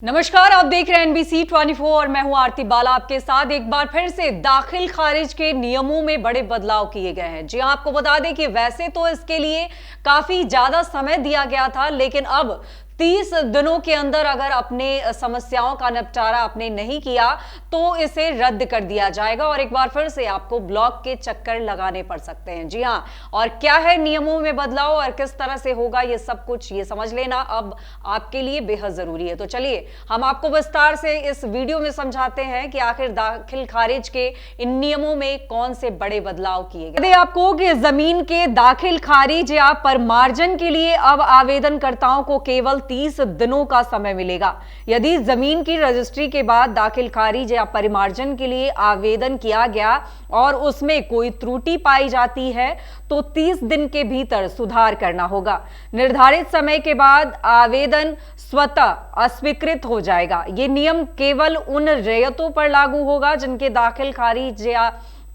नमस्कार, आप देख रहे हैं NBC 24 और मैं हूं आरती बाला आपके साथ। एक बार फिर से दाखिल खारिज के नियमों में बड़े बदलाव किए गए हैं। जी हां, आपको बता दें कि वैसे तो इसके लिए काफी ज्यादा समय दिया गया था, लेकिन अब 30 दिनों के अंदर अगर अपने समस्याओं का निपटारा आपने नहीं किया तो इसे रद्द कर दिया जाएगा और एक बार फिर से आपको ब्लॉक के चक्कर लगाने पड़ सकते हैं। जी हां, और क्या है नियमों में बदलाव और किस तरह से होगा ये सब कुछ, ये समझ लेना अब आपके लिए बेहद जरूरी है। तो चलिए हम आपको विस्तार से इस वीडियो में समझाते हैं कि आखिर दाखिल खारिज के इन नियमों में कौन से बड़े बदलाव किए गए। आपको कि जमीन के दाखिल खारिज या परमार्जन के लिए अब आवेदनकर्ताओं को केवल 30 दिनों का समय मिलेगा। यदि जमीन की रजिस्ट्री के बाद दाखिल खारिज या परिमार्जन के लिए आवेदन किया गया और उसमें कोई त्रुटि पाई जाती है तो 30 दिन के भीतर सुधार करना होगा। निर्धारित समय के बाद आवेदन स्वतः अस्वीकृत हो जाएगा। यह नियम केवल उन रैयतों पर लागू होगा जिनके दाखिल खारिज या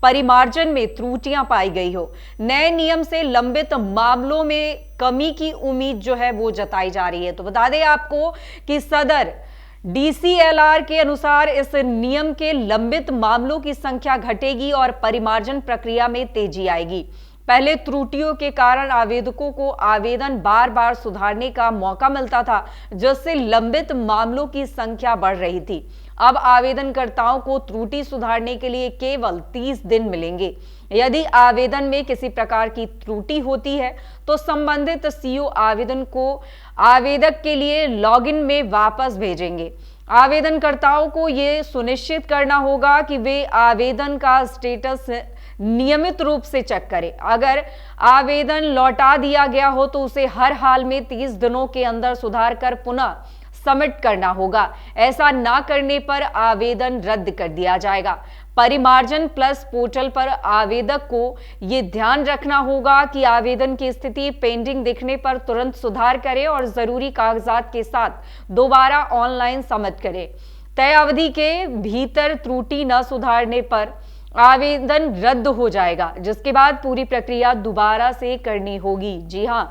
परिमार्जन में त्रुटियां पाई गई हो। नए नियम से लंबित मामलों में कमी की उम्मीद जो है वो जताई जा रही है। तो बता दें आपको कि सदर DCLR के अनुसार इस नियम के लंबित मामलों की संख्या घटेगी और परिमार्जन प्रक्रिया में तेजी आएगी। पहले त्रुटियों के कारण आवेदकों को आवेदन बार बार सुधारने का मौका मिलता था, जिससे लंबित मामलों की संख्या बढ़ रही थी। अब आवेदनकर्ताओं को त्रुटि सुधारने के लिए केवल 30 दिन मिलेंगे। यदि आवेदन में किसी प्रकार की त्रुटि होती है तो संबंधित CO आवेदन को आवेदक के लिए लॉगिन में वापस भेजेंगे। आवेदनकर्ताओं को यह सुनिश्चित करना होगा कि वे आवेदन का स्टेटस नियमित रूप से चेक करें। अगर आवेदन लौटा दिया गया हो तो उसे हर हाल में 30 दिनों के अंदर सुधार कर पुनः सबमिट करना होगा। ऐसा ना करने पर आवेदन रद्द कर दिया जाएगा। परिमार्जन प्लस पोर्टल पर आवेदक को यह ध्यान रखना होगा कि आवेदन की स्थिति पेंडिंग दिखने पर तुरंत सुधार करें और जरूरी कागजात के साथ दोबारा ऑनलाइन सबमिट करें। तय अवधि के भीतर त्रुटि न सुधारने पर आवेदन रद्द हो जाएगा, जिसके बाद पूरी प्रक्रिया दोबारा से करनी होगी। जी हां,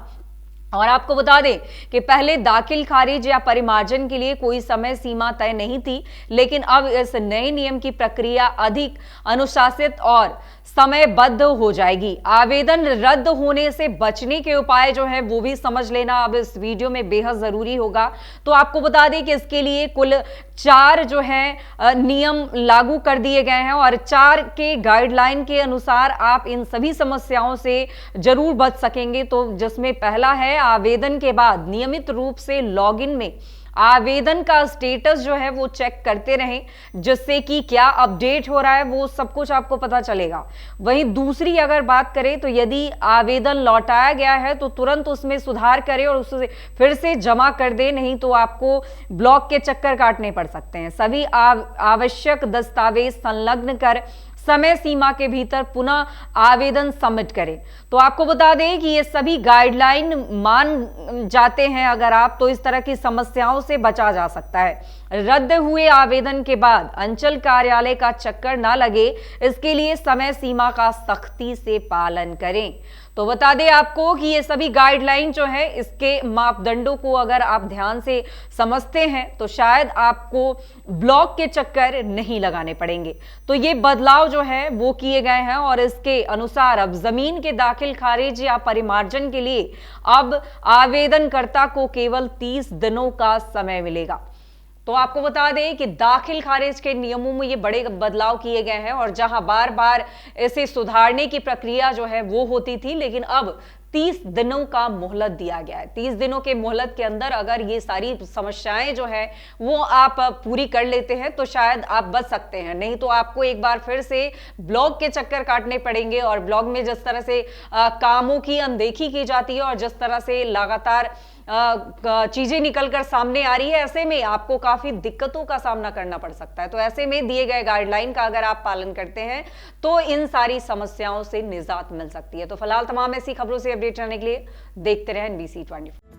और आपको बता दें कि पहले दाखिल खारिज या परिमार्जन के लिए कोई समय सीमा तय नहीं थी, लेकिन अब इस नए नियम की प्रक्रिया अधिक अनुशासित और समयबद्ध हो जाएगी। आवेदन रद्द होने से बचने के उपाय जो है वो भी समझ लेना अब इस वीडियो में बेहद जरूरी होगा। तो आपको बता दें कि इसके लिए कुल 4 जो है नियम लागू कर दिए गए हैं और 4 के गाइडलाइन के अनुसार आप इन सभी समस्याओं से जरूर बच सकेंगे। तो जिसमें पहला है, आवेदन के बाद नियमित रूप से लॉगिन में आवेदन का स्टेटस जो है वो चेक करते रहें, जिससे कि क्या अपडेट हो रहा है वो सब कुछ आपको पता चलेगा। वहीं दूसरी अगर बात करें तो यदि आवेदन लौटाया गया है तो तुरंत उसमें सुधार करें और उसे फिर से जमा कर दें, नहीं तो आपको ब्लॉक के चक्कर काटने पड़ सकते हैं। सभी आवश्यक दस्तावेज संलग्न कर समय सीमा के भीतर पुनः आवेदन सबमिट करें। तो आपको बता दें कि ये सभी गाइडलाइन मान जाते हैं अगर आप, तो इस तरह की समस्याओं से बचा जा सकता है। रद्द हुए आवेदन के बाद अंचल कार्यालय का चक्कर ना लगे, इसके लिए समय सीमा का सख्ती से पालन करें। तो बता दें आपको कि ये सभी गाइडलाइन जो है, इसके मापदंडों को अगर आप ध्यान से समझते हैं तो शायद आपको ब्लॉक के चक्कर नहीं लगाने पड़ेंगे। तो ये बदलाव जो है वो किए गए हैं और इसके अनुसार अब जमीन के दाखिल खारिज या परिमार्जन के लिए अब आवेदनकर्ता को केवल 30 दिनों का समय मिलेगा। तो आपको बता दें कि दाखिल खारिज के नियमों में ये बड़े बदलाव किए गए हैं और जहां बार बार इसे सुधारने की प्रक्रिया जो है वो होती थी, लेकिन अब 30 दिनों का मोहलत दिया गया है। 30 दिनों के मोहलत के अंदर अगर ये सारी समस्याएं जो है वो आप पूरी कर लेते हैं तो शायद आप बच सकते हैं, नहीं तो आपको एक बार फिर से ब्लॉक के चक्कर काटने पड़ेंगे। और ब्लॉक में जिस तरह से कामों की अनदेखी की जाती है और जिस तरह से लगातार चीजें निकलकर सामने आ रही है, ऐसे में आपको काफी दिक्कतों का सामना करना पड़ सकता है। तो ऐसे में दिए गए गाइडलाइन का अगर आप पालन करते हैं तो इन सारी समस्याओं से निजात मिल सकती है। तो फिलहाल तमाम ऐसी खबरों से अपडेट रहने के लिए देखते रहें NBC 24।